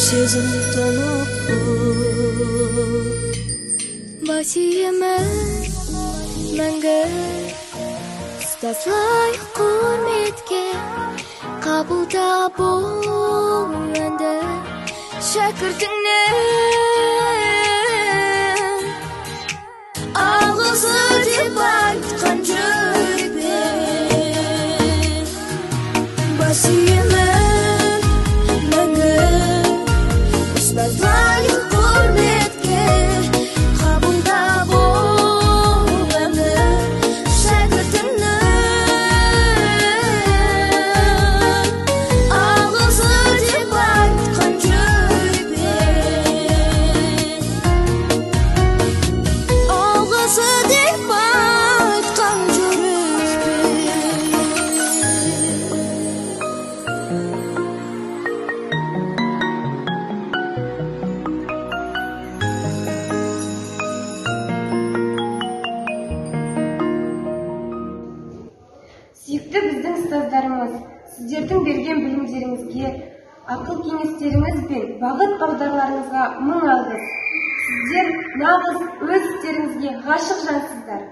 сезім тұнықпу. Басиымыз мәңгі ұстаслай құрметке, қабылда бұл әнді шәкіртіңнен. Алғысы деп айтқан жүрекпен, басиымыз мәңгі ұстаслай құрметке, қабылда бұл әнді шәкіртіңнен. Алғысы деп айтқан жүрекпен, алғысы деп айтқан Сүйікті біздің ұстаздарымыз, сіздердің берген білімдеріңізге, ақыл кеңестеріңіз бен бағыт бағдарларыңызға мың алғыс. Сіздер нағыз өз істеріңізге ғашық жансыздар.